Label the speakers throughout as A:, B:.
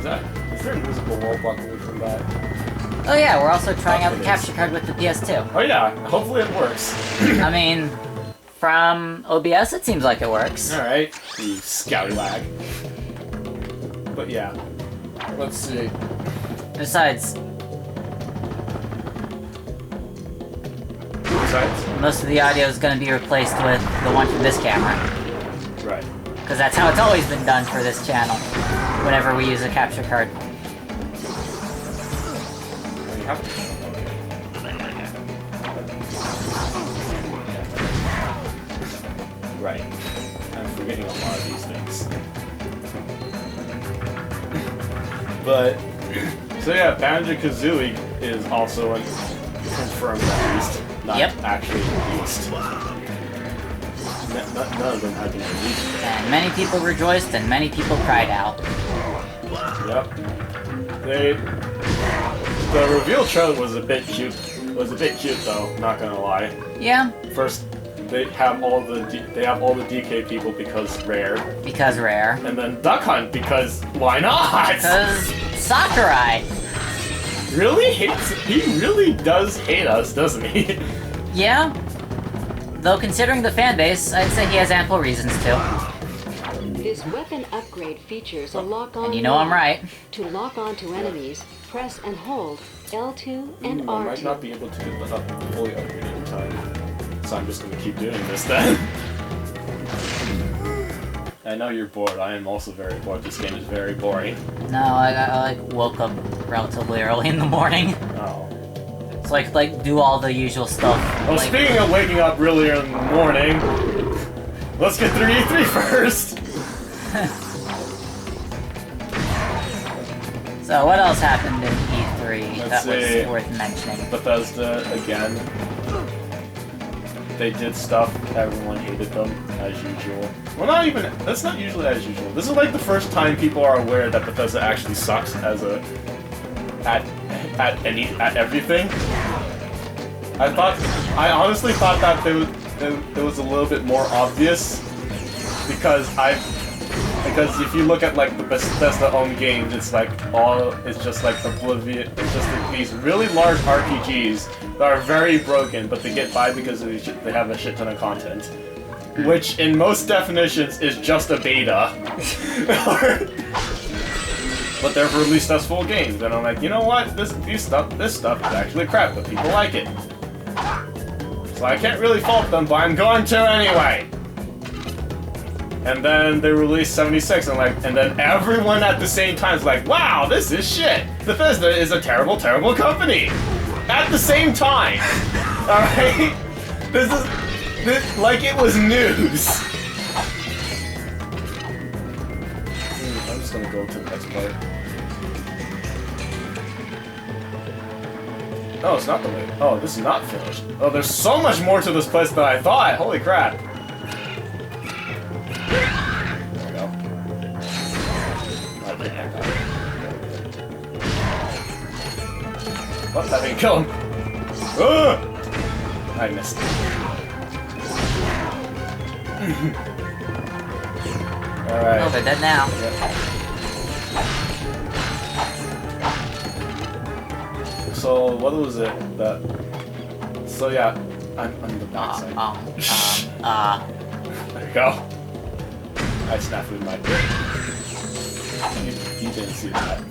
A: Is there a musical wall button from that?
B: Oh yeah, we're also trying out the capture card with the PS2.
A: Oh yeah, hopefully it works.
B: I mean, from OBS it seems like it works.
A: Alright, you scallywag. But yeah, let's see.
B: Besides, most of the audio is going to be replaced with the one from this camera.
A: Right.
B: Because that's how it's always been done for this channel, whenever we use a capture card.
A: Right. I'm forgetting a lot of these things. But, so yeah, Banjo-Kazooie is also confirmed at least. Not actually released. None of them have been released.
B: And many people rejoiced and many people cried out.
A: Yep. The reveal trailer was a bit cute. Though, not gonna lie.
B: Yeah.
A: First, they have all the DK people because rare.
B: Because rare.
A: And then Duck Hunt because why not?
B: Because Sakurai.
A: Really hates. He really does hate us, doesn't he?
B: Yeah. Though considering the fan base, I'd say he has ample reasons to.
C: This weapon upgrade features a lock-on.
B: And you know I'm right.
C: To lock onto enemies, press and hold L2 and R2.
A: I might not be able to get the fully upgrade in time, so I'm just gonna keep doing this then. I know you're bored. I am also very bored. This game is very boring.
B: No, I woke up relatively early in the morning.
A: Oh.
B: So like do all the usual stuff.
A: Well,
B: like,
A: speaking of waking up earlier in the morning, let's get through E3 first.
B: So what else happened in E3
A: Let's
B: that
A: see.
B: was worth mentioning?
A: Bethesda again. They did stuff. Everyone hated them as usual. Well, not even. That's not usually as usual. This is like the first time people are aware that Bethesda actually sucks as a at everything. I honestly thought that it was a little bit more obvious because if you look at like the Bethesda owned games, it's just like Oblivion. It's just like these really large RPGs that are very broken, but they get by because they have a shit ton of content, which in most definitions is just a beta. But they're released as full games, and I'm like, you know what? This stuff is actually crap, but people like it. So I can't really fault them, but I'm going to anyway. And then they released 76, and then everyone at the same time is like, wow, this is shit. Bethesda is a terrible, terrible company. At the same time, all right? This like it was news. I'm just gonna go to the next part. Oh, it's not the way. Oh, this is not finished. Oh, there's so much more to this place than I thought. Holy crap. There we go. What? That didn't kill him. Ugh! I missed it. Alright.
B: Oh, they're dead now.
A: Yep. So, what was it that... So yeah, I'm the backside. There you go. I snapped with my... You didn't see that.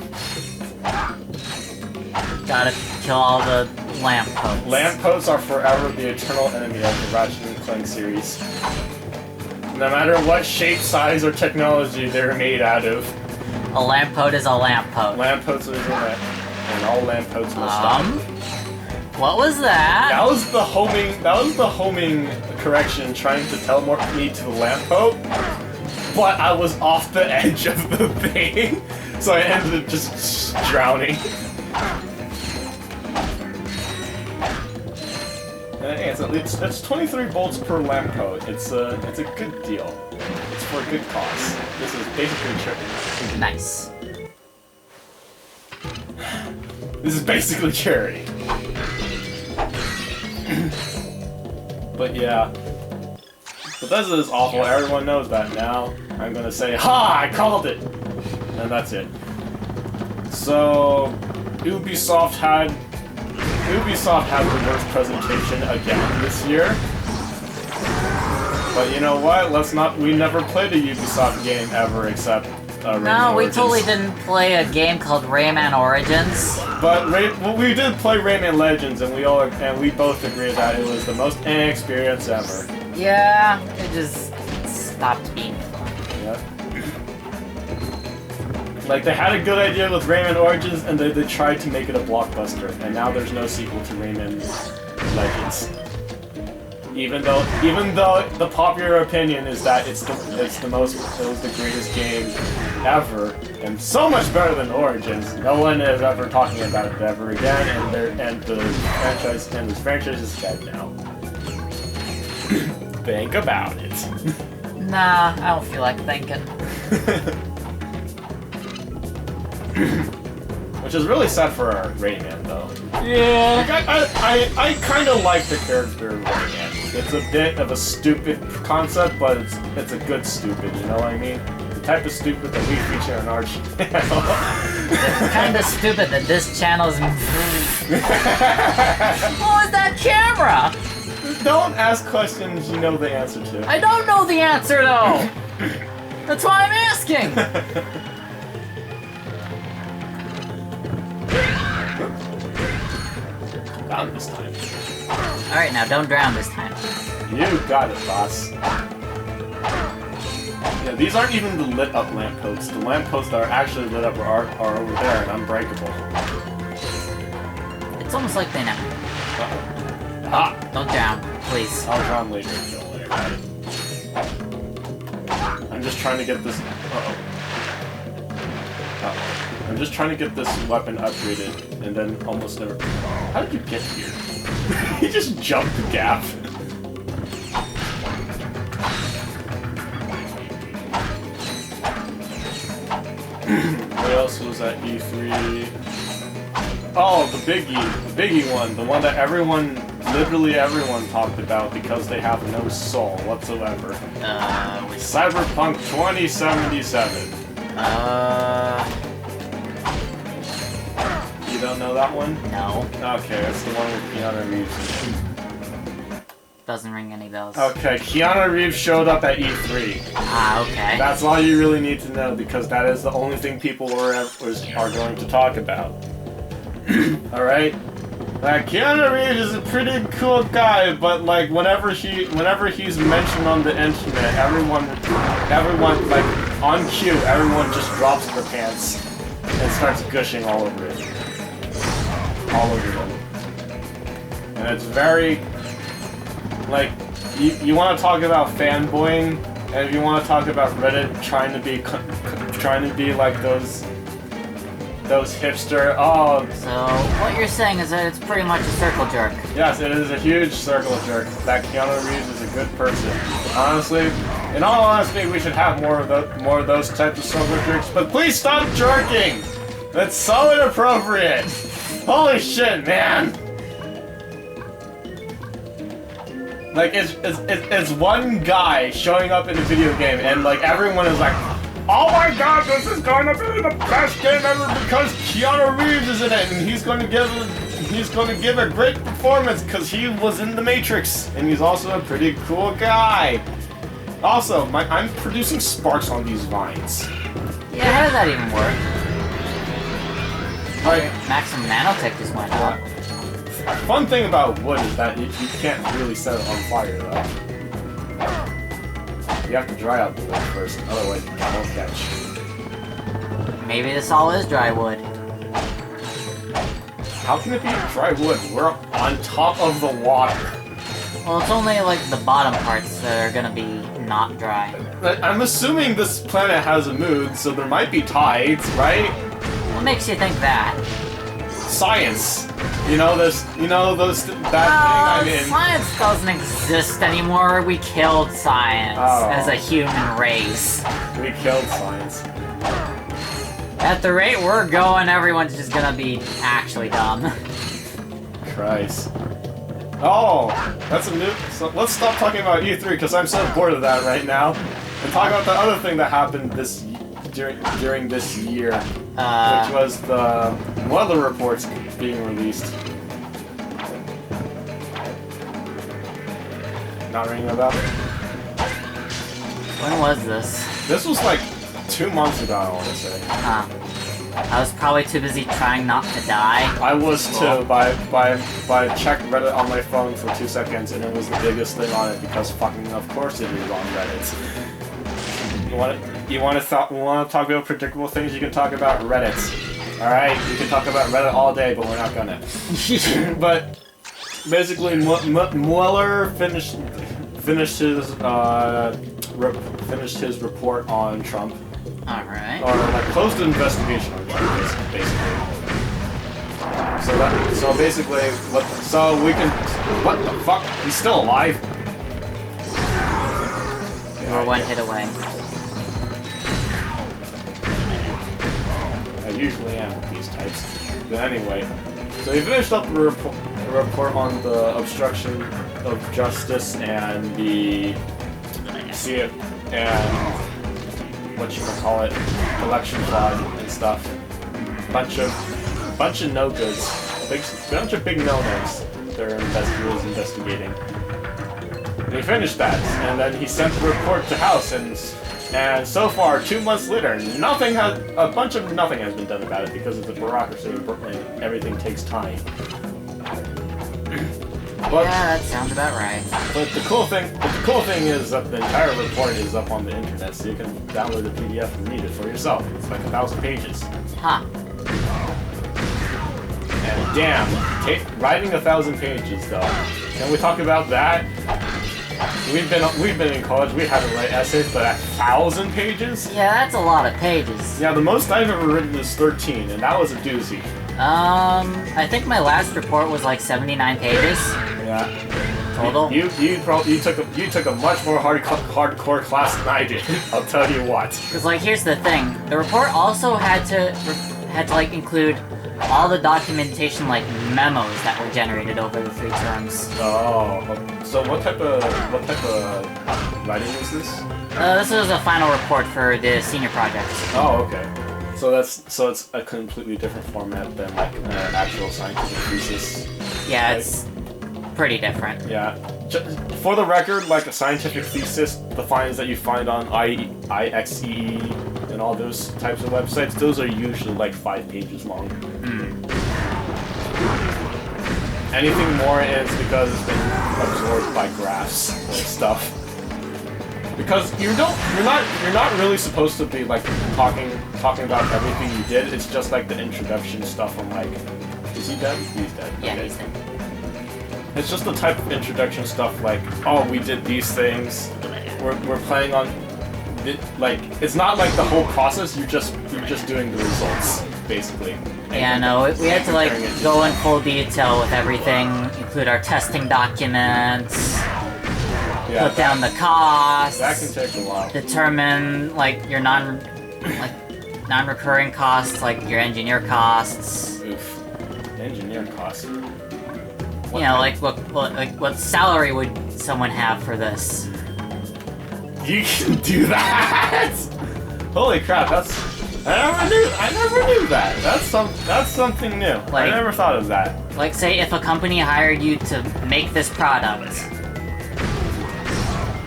B: Gotta kill all the lampposts.
A: Lampposts are forever the eternal enemy of the Ratchet and Clank series. No matter what shape, size, or technology they're made out of.
B: A lamppost is a lamppost.
A: Lampposts are the and all lampposts must stop.
B: What was that?
A: That was the homing correction trying to teleport me to the lamppost. But I was off the edge of the thing, so I ended up just drowning. It's 23 volts per lamppost. It's a good deal. It's for a good cause. This is basically charity.
B: Nice.
A: This is basically charity. But yeah. Bethesda is awful. Everyone knows that now. I'm gonna say, ha! I called it! And that's it. So, Ubisoft had the worst presentation again this year. But you know what? We never played a Ubisoft game ever except Rayman
B: No, we
A: Origins.
B: totally didn't play a game called Rayman Origins.
A: But we did play Rayman Legends, and we both agreed that it was the most inexperienced ever.
B: Yeah, it just stopped being fun.
A: Yeah. Like, they had a good idea with Rayman Origins, and they tried to make it a blockbuster, and now there's no sequel to Rayman Legends. Even though the popular opinion is that it was the greatest game ever, and so much better than Origins. No one is ever talking about it ever again, and this franchise is dead now. Think about it.
B: Nah, I don't feel like thinking.
A: Which is really sad for our Rayman, though.
B: Yeah.
A: Like, I kind of like the character of Rayman. It's a bit of a stupid concept, but it's a good stupid, you know what I mean? The type of stupid that we feature on our channel.
B: It's kind of stupid that this channel's... What was that camera?
A: Don't ask questions you know the answer to.
B: I don't know the answer, though! That's why I'm asking!
A: Down this time.
B: Alright, now don't drown this time.
A: You got it, boss. Yeah, these aren't even the lit up lampposts. The lampposts that are actually lit up are over there and unbreakable.
B: It's almost like they know.
A: Uh-oh. Ah!
B: Don't drown, please.
A: I'll drown later. Don't worry about it. I'm just trying to get this... Uh-oh. I'm just trying to get this weapon upgraded, and then almost never... How did you get here? You just jumped the gap. What else was at E3? Oh, the biggie one. The one that literally everyone talked about because they have no soul whatsoever. Cyberpunk 2077. You don't know that one?
B: No.
A: Okay, that's the one with Keanu Reeves.
B: Doesn't ring any bells.
A: Okay, Keanu Reeves showed up at E3.
B: Ah, okay.
A: That's all you really need to know because that is the only thing people are going to talk about. Alright? Keanu Reeves is a pretty cool guy, but like whenever he's mentioned on the internet, everyone like on cue, everyone just drops their pants and starts gushing all over it. All over them. And it's very like you want to talk about fanboying, and if you want to talk about Reddit trying to be like those hipster,
B: So, what you're saying is that it's pretty much a circle jerk.
A: yes, it is a huge circle jerk. That Keanu Reeves is a good person. Honestly, in all honesty, we should have more of those types of circle jerks. But please stop jerking. That's so inappropriate. Holy shit, man. Like it's one guy showing up in a video game, and like everyone is like, oh my god, this is going to be the best game ever because Keanu Reeves is in it, and he's going to give a great performance because he was in The Matrix, and he's also a pretty cool guy. Also, I'm producing sparks on these vines.
B: Yeah, how does that even work?
A: Like,
B: Maximum nanotech just went up.
A: fun thing about wood is that you can't really set it on fire though. You have to dry out the wood first, otherwise it won't catch.
B: Maybe this all is dry wood.
A: How can it be dry wood? We're on top of the water.
B: Well, it's only like the bottom parts that are gonna be not dry.
A: I'm assuming this planet has a moon, so there might be tides, right?
B: What makes you think that?
A: Science. That thing I'm in.
B: Science doesn't exist anymore. We killed science as a human race.
A: We killed science.
B: At the rate we're going, everyone's just gonna be actually dumb.
A: Christ. Oh, that's a new... So let's stop talking about E3, because I'm so bored of that right now. And talk about the other thing that happened this during this year, which
B: Uh,
A: was the weather reports being released. Not ringing a bell?
B: when was this?
A: This was like 2 months ago, I want to say.
B: Huh. I was probably too busy trying not to die.
A: I was too, by checked Reddit on my phone for 2 seconds, and it was the biggest thing on it because fucking of course it is on Reddit. You want to talk about predictable things? You can talk about Reddit. All right, you can talk about Reddit all day, but we're not gonna. But basically, Mueller finished his report on Trump.
B: Alright.
A: Or like closed the investigation on Trump, basically. So basically, what the fuck? He's still alive?
B: We're one hit away.
A: I usually am with these types. But anyway, so he finished up the report on the obstruction of justice and the what you call it, election fraud and stuff. Bunch of no goods, bunch of big no-nos. Their investigators investigating. And he finished that, and then he sent the report to House, and so far, 2 months later, nothing has been done about it because of the bureaucracy and everything takes time. But,
B: Yeah, that sounds about right.
A: but the cool thing is that the entire report is up on the internet, so you can download the PDF and read it for yourself. It's like 1,000 pages.
B: Huh.
A: And damn, writing 1,000 pages though. Can we talk about that? We've been in college. We had to write essays, but 1,000 pages?
B: Yeah, that's a lot of pages.
A: Yeah, the most I've ever written is 13, and that was a doozy.
B: I think my last report was like 79 pages
A: Yeah.
B: total.
A: You took a much more hardcore class than I did. I'll tell you what.
B: Because like, here's the thing: the report also had to like include all the documentation, like memos that were generated over the 3 terms.
A: Oh, so what type of writing is this?
B: This was a final report for the senior project.
A: Oh, okay. So it's a completely different format than like an actual scientific thesis.
B: Yeah,
A: Right?
B: it's pretty different.
A: Yeah. For the record, like a scientific thesis, the finds that you find on IXEE and all those types of websites, those are usually like 5 pages long. Anything more is because it's been absorbed by graphs and stuff. Because you're not really supposed to be like talking about everything you did. It's just like the introduction stuff on like, is he dead? He's dead.
B: Yeah,
A: Okay.
B: he's dead.
A: It's just the type of introduction stuff like, oh, we did these things. We're planning on, like, it's not like the whole process. You're just doing the results basically.
B: Yeah, no, we had to like go in full detail with everything, include our testing documents,
A: Yeah,
B: put down the costs,
A: that can take a while.
B: determine like your non-recurring costs, like your engineer costs.
A: Oof. Engineer costs.
B: You know, like what salary would someone have for this?
A: You can do that! Holy crap! I never knew that. That's something new. I
B: Like-
A: never thought of that.
B: Like, say if a company hired you to make this product.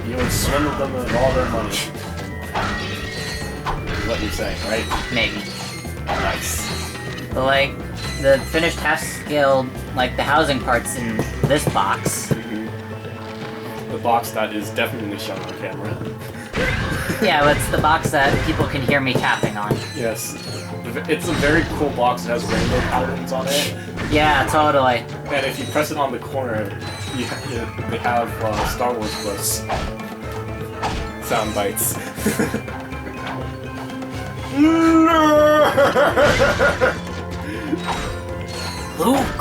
A: You would swindle them of all their money. Is what you're saying, right?
B: Maybe.
A: Nice.
B: But like, the finished half-scale, like the housing parts in this box.
A: The box that is definitely shown on camera.
B: Yeah, but it's the box that people can hear me tapping on.
A: Yes. It's a very cool box. It has rainbow patterns on it.
B: Yeah, totally.
A: And if you press it on the corner, they have Star Wars clips. Sound bites.
B: Luke!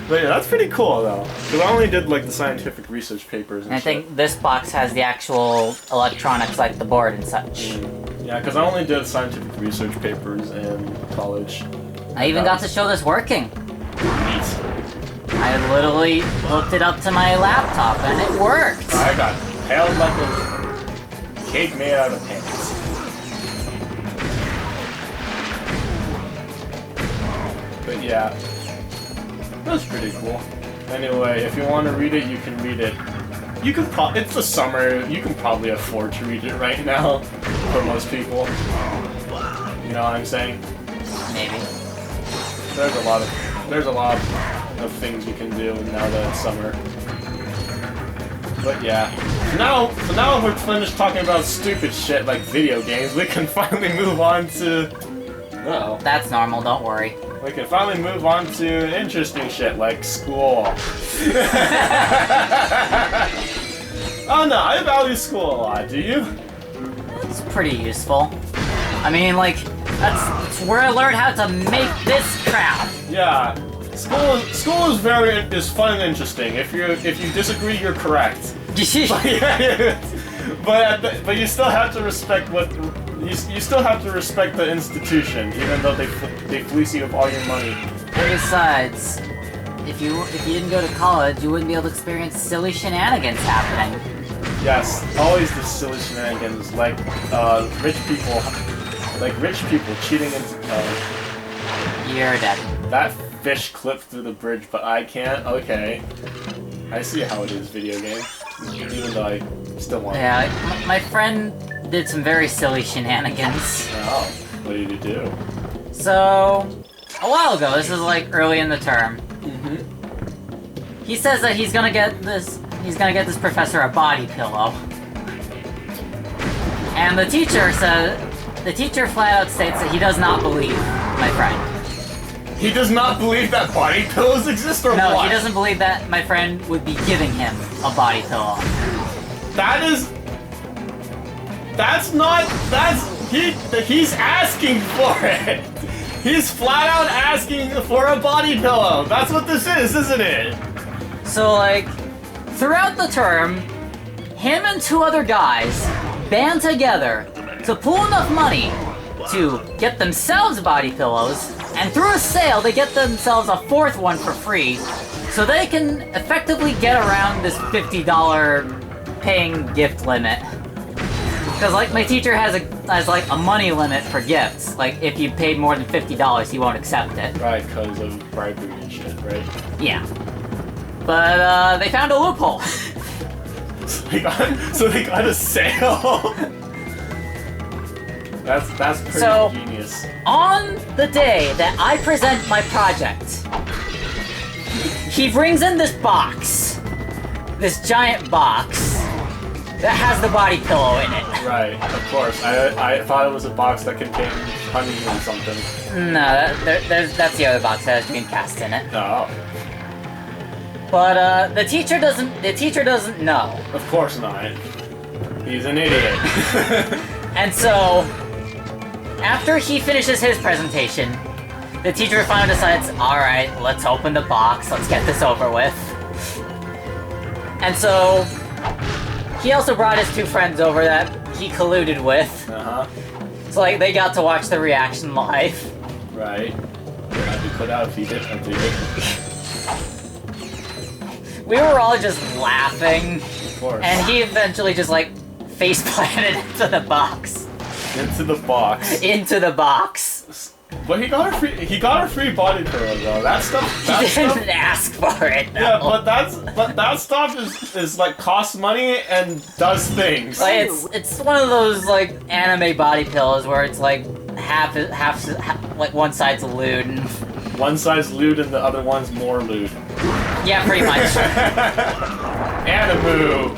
A: But yeah, that's pretty cool though. Because I only did like the scientific research papers and
B: I
A: shit.
B: think this box has the actual electronics, like the board and such.
A: Yeah, because I only did scientific research papers in college.
B: I even got to show this working.
A: Neat.
B: I literally hooked it up to my laptop and it worked.
A: I got impaled like a cake made out of pants. But yeah, that's pretty cool. Anyway, if you want to read it, you can read it. You can it's the summer. You can probably afford to read it right now for most people. You know what I'm saying?
B: Maybe.
A: There's a lot of things you can do now that it's summer. But yeah. So now we're finished talking about stupid shit like video games, we can finally move on to... Uh-oh.
B: That's normal, don't worry.
A: We can finally move on to interesting shit like school. Oh no, I value school a lot, do you?
B: It's pretty useful. I mean, like, that's where I learned how to make this crap.
A: Yeah. School is fun and interesting. If you disagree, you're correct. but you still have to respect you still have to respect the institution, even though they fleece you of all your money.
B: Besides, if you didn't go to college, you wouldn't be able to experience silly shenanigans happening.
A: Yes, always the silly shenanigans, like rich people cheating into.
B: You're dead.
A: That fish clipped through the bridge, but I can't. Okay, I see how it is, video game. Even though I still want.
B: Yeah, my friend did some very silly shenanigans.
A: Oh, what did you do?
B: So, a while ago, this is like early in the term.
A: Mm-hmm.
B: He says that he's gonna get this professor a body pillow. And the teacher flat out states that he does not believe my friend.
A: He does not believe that body pillows exist, or
B: No,
A: what?
B: he doesn't believe that my friend would be giving him a body pillow. He's
A: asking for it. He's flat out asking for a body pillow. That's what this is, isn't it?
B: So, like, throughout the term, him and two other guys band together to pool enough money to get themselves body pillows, and through a sale, they get themselves a fourth one for free, so they can effectively get around this $50 paying gift limit. Because, like, my teacher has like a money limit for gifts. Like, if you paid more than $50, he won't accept it.
A: Right, because of bribery and shit, right?
B: Yeah. But, they found a loophole.
A: So they got a sale? That's pretty genius.
B: On the day that I present my project, he brings in this box. This giant box that has the body pillow in it.
A: Right, of course. I thought it was a box that contained honey or something.
B: No, that's the other box that has Dreamcast in it.
A: Oh.
B: But the teacher doesn't know.
A: Of course not. He's an idiot.
B: And so, after he finishes his presentation, the teacher finally decides, alright, let's open the box, let's get this over with. And so, he also brought his two friends over that he colluded with.
A: Uh-huh.
B: So, like, they got to watch the reaction live.
A: Right. I'd be put out if he didn't.
B: We were all just laughing.
A: Of course.
B: And he eventually just, like, face planted into the box.
A: Into the box.
B: Into the box.
A: But he got a free body pillow though. That stuff.
B: He didn't ask for it. No.
A: Yeah, but that stuff is like costs money and does things.
B: Like it's one of those like anime body pillows where it's like half like one side's lewd and
A: one side's lewd and the other one's more lewd.
B: Yeah, pretty much.
A: Animu.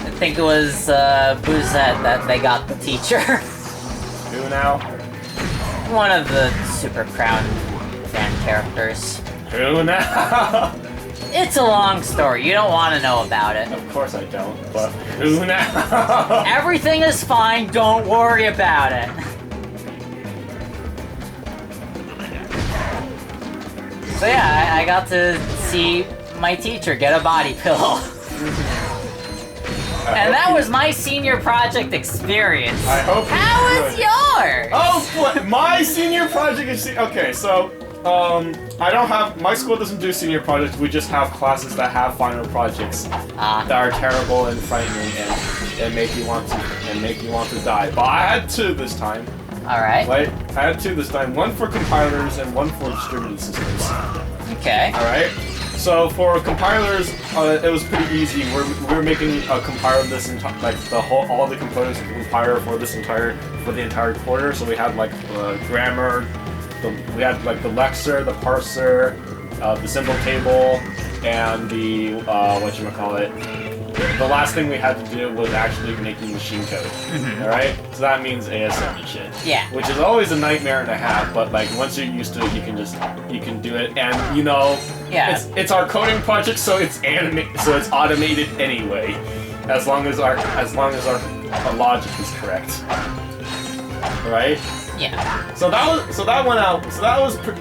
B: I think it was Boozette that they got the teacher.
A: Who now?
B: One of the Super Crown fan characters.
A: Who now?
B: It's a long story. You don't want to know about it.
A: Of course I don't, but who now?
B: Everything is fine. Don't worry about it. So yeah, I got to see my teacher get a body pillow. And that was my senior project experience.
A: I hope.
B: How was yours?
A: Oh, my senior project is okay. So I don't have. My school doesn't do senior projects. We just have classes that have final projects that are terrible and frightening and make you want to die. But I had 2 this time.
B: All right.
A: Right? I had 2 this time. One for compilers and one for distributed systems.
B: Okay.
A: All right. So for compilers, it was pretty easy. We're making a compiler this like all the components of the compiler for the entire quarter. So we had like grammar, we had like the lexer, the parser, the symbol table, and the the last thing we had to do was actually making machine code. All right. So that means ASM and shit.
B: Yeah.
A: Which is always a nightmare and a half, but like once you're used to it, you can do it, and you know.
B: Yeah.
A: It's our coding project, so it's automated anyway, as long as our logic is correct. Right?
B: Yeah.
A: So that went out. So that was the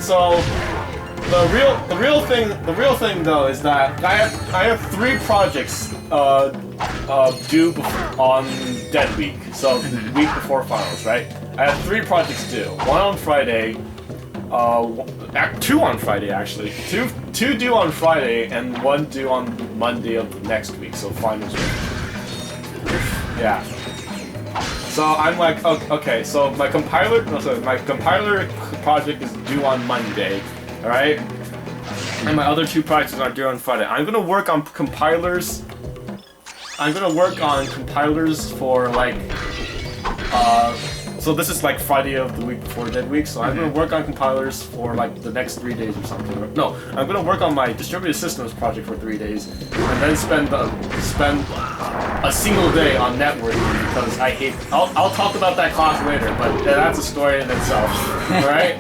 A: real thing though is that I have 3 projects due on dead week, so week before finals, right? I have 3 projects due. 1 on Friday. 2 on Friday actually. Two due on Friday and 1 due on Monday of next week. So finals week. Yeah. So I'm like, okay. So my compiler project is due on Monday. All right. And my other 2 projects are due on Friday. I'm gonna work on compilers. For like so this is like Friday of the week before dead week, so I'm gonna work on compilers for like the next 3 days or something. No, I'm gonna work on my distributed systems project for 3 days, and then spend a single day on networking because I hate. I'll talk about that class later, but that's a story in itself, right?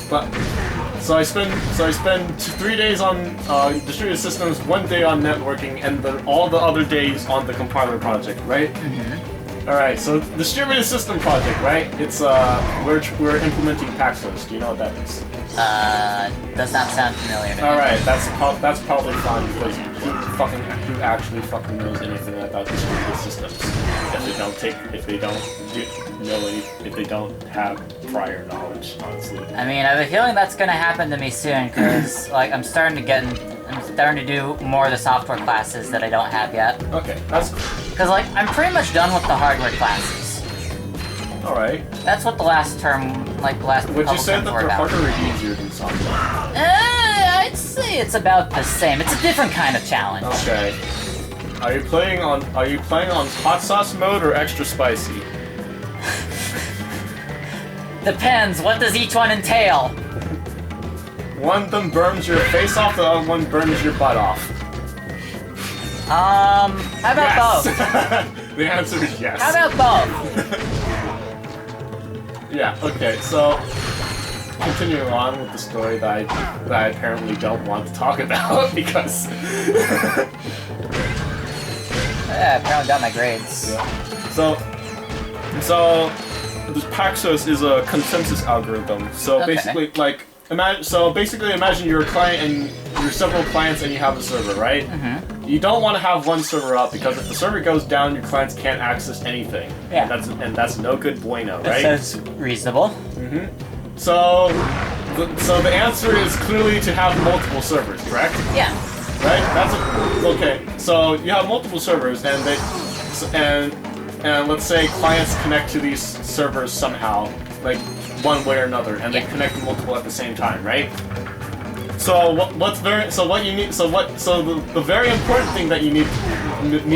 A: But so I spend 3 days on distributed systems, 1 day on networking, and then all the other days on the compiler project, right? Alright, so distributed system project, right? It's we're implementing Paxos. Do you know what that is?
B: Does not sound familiar to me.
A: Alright, that's probably fine because who actually fucking knows anything about distributed systems if they don't have prior knowledge, honestly.
B: I mean, I have a feeling that's gonna happen to me soon, because like I'm starting to do more of the software classes that I don't have yet.
A: Okay, that's cool.
B: Because like I'm pretty much done with the hardware classes.
A: All right.
B: That's what the last term,
A: Would you say that they're harder or easier than software?
B: I'd say it's about the same. It's a different kind of challenge.
A: Okay. Are you playing on hot sauce mode or extra spicy?
B: Depends. What does each one entail?
A: One of them burns your face off, the other one burns your butt off.
B: How about both?
A: The answer is yes.
B: How about both?
A: Yeah, okay, so continuing on with the story that I apparently don't want to talk about because
B: Yeah, I apparently got my grades.
A: yeah. So this Paxos is a consensus algorithm. So
B: Okay.
A: basically imagine you're a client and you're several clients and you have a server, right? You don't want to have one server up because if the server goes down, your clients can't access anything.
B: Yeah.
A: And that's no good bueno,
B: That
A: right?
B: sounds reasonable.
A: So the answer is clearly to have multiple servers, correct?
B: Yeah.
A: Right? Okay. So you have multiple servers, and let's say clients connect to these servers somehow, like one way or another, and they connect to multiple at the same time, right? So the very important thing that you need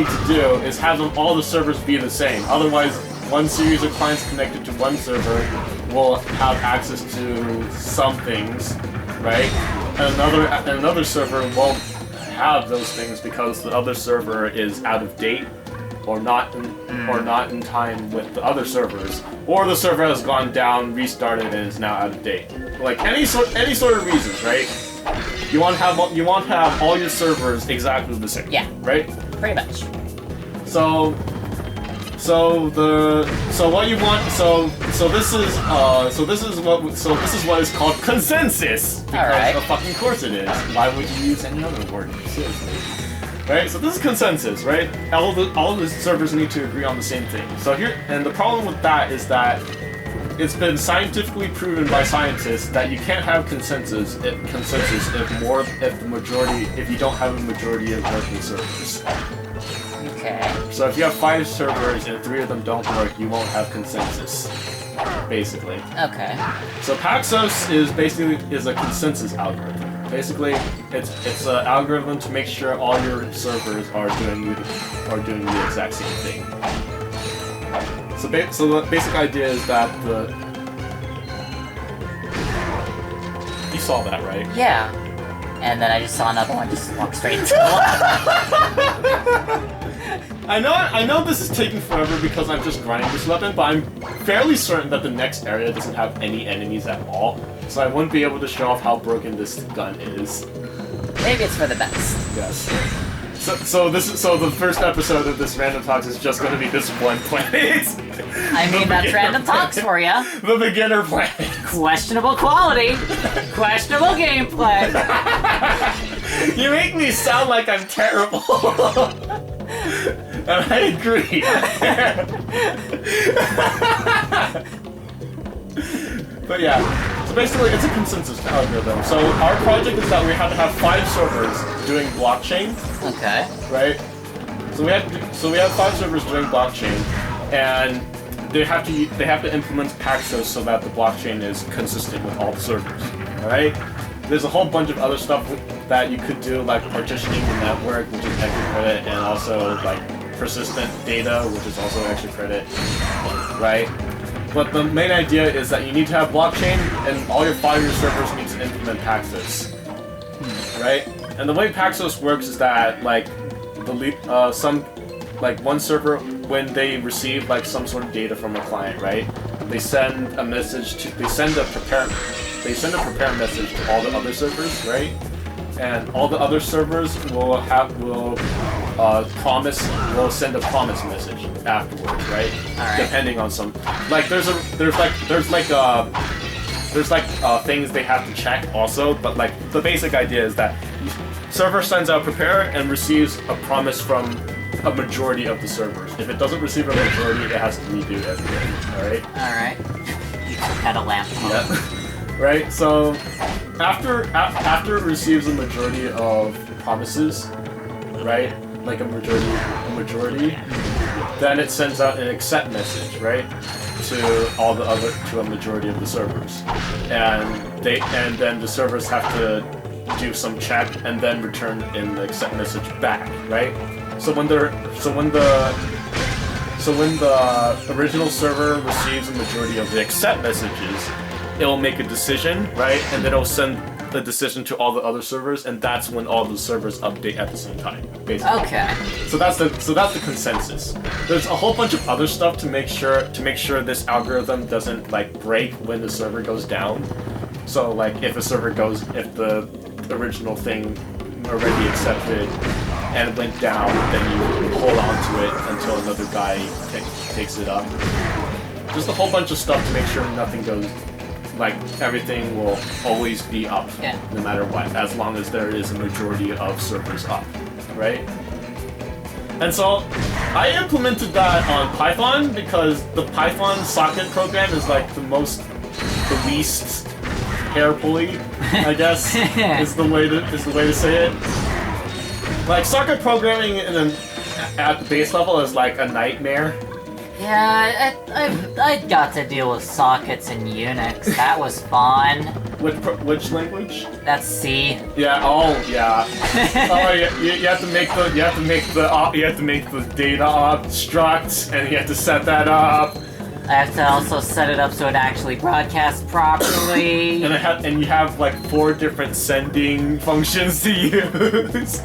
A: to do is have all the servers be the same. Otherwise, one series of clients connected to one server will have access to some things, right? And another server won't have those things because the other server is out of date or not in time with the other servers, or the server has gone down, restarted, and is now out of date. Like any sort of reasons, right? You want to have all your servers exactly the same.
B: Yeah.
A: Right?
B: Pretty much.
A: So this is what is called consensus. Because
B: Alright.
A: of fucking course it is. Why would you use any other word? Seriously. Right? So this is consensus, right? All the servers need to agree on the same thing. So here, and the problem with that is that it's been scientifically proven by scientists that you can't have consensus if you don't have a majority of working servers.
B: Okay.
A: So if you have 5 servers and 3 of them don't work, you won't have consensus. Basically.
B: Okay.
A: So Paxos is a consensus algorithm. Basically, it's an algorithm to make sure all your servers are doing the exact same thing. So the basic idea is that you saw that, right?
B: Yeah. And then I just saw another one just walk straight into the wall.
A: I know this is taking forever because I'm just grinding this weapon, but I'm fairly certain that the next area doesn't have any enemies at all, so I wouldn't be able to show off how broken this gun is.
B: Maybe it's for the best.
A: Yes. So the first episode of this Random Talks is just going to be this one planet.
B: I mean, that's Random Talks for ya.
A: The beginner planet.
B: Questionable quality. Questionable gameplay. You
A: make me sound like I'm terrible. And I agree. But yeah, so basically it's a consensus algorithm. So our project is that we have to have 5 servers doing blockchain.
B: Okay.
A: Right? So we have 5 servers doing blockchain, and they have to implement Paxos so that the blockchain is consistent with all the servers. Alright? There's a whole bunch of other stuff that you could do, like partitioning the network, which is extra credit, and also like persistent data, which is also extra credit. Right? But the main idea is that you need to have blockchain, and all your 5 servers need to implement Paxos. Right? And the way Paxos works is that like one server, when they receive like some sort of data from a client, right? They send a prepare message to all the other servers, right? And all the other servers will send a promise message afterwards, right?
B: Alright.
A: Depending on some, like there's things they have to check also, but like the basic idea is that server sends out prepare and receives a promise from a majority of the servers. If it doesn't receive a majority, it has to redo everything. Alright?
B: Alright. You had a lamp.
A: Yeah. Right? So after it receives a majority of promises, right? Like a majority, then it sends out an accept message, right? To a majority of the servers. And then the servers have to do some check and then return in the accept message back, right? So when the original server receives a majority of the accept messages, it'll make a decision, right? And then it'll send the decision to all the other servers, and that's when all the servers update at the same time, basically.
B: Okay.
A: So that's the consensus. There's a whole bunch of other stuff to make sure this algorithm doesn't like break when the server goes down. So like if the original thing already accepted and went down, then you hold on to it until another guy takes it up. Just a whole bunch of stuff to make sure nothing goes, like everything will always be up, no matter what, as long as there is a majority of servers up, right? And so I implemented that on Python because the Python socket program is like the least hair pully, I guess, is the way to say it. Like socket programming at the base level is like a nightmare.
B: Yeah, I got to deal with sockets in Unix. That was fun.
A: Which language?
B: That's C.
A: Yeah. Oh, yeah. Oh, you have to make the data op struct, and you have to set that up.
B: I have to also set it up so it actually broadcasts properly.
A: And you have like 4 different sending functions to use.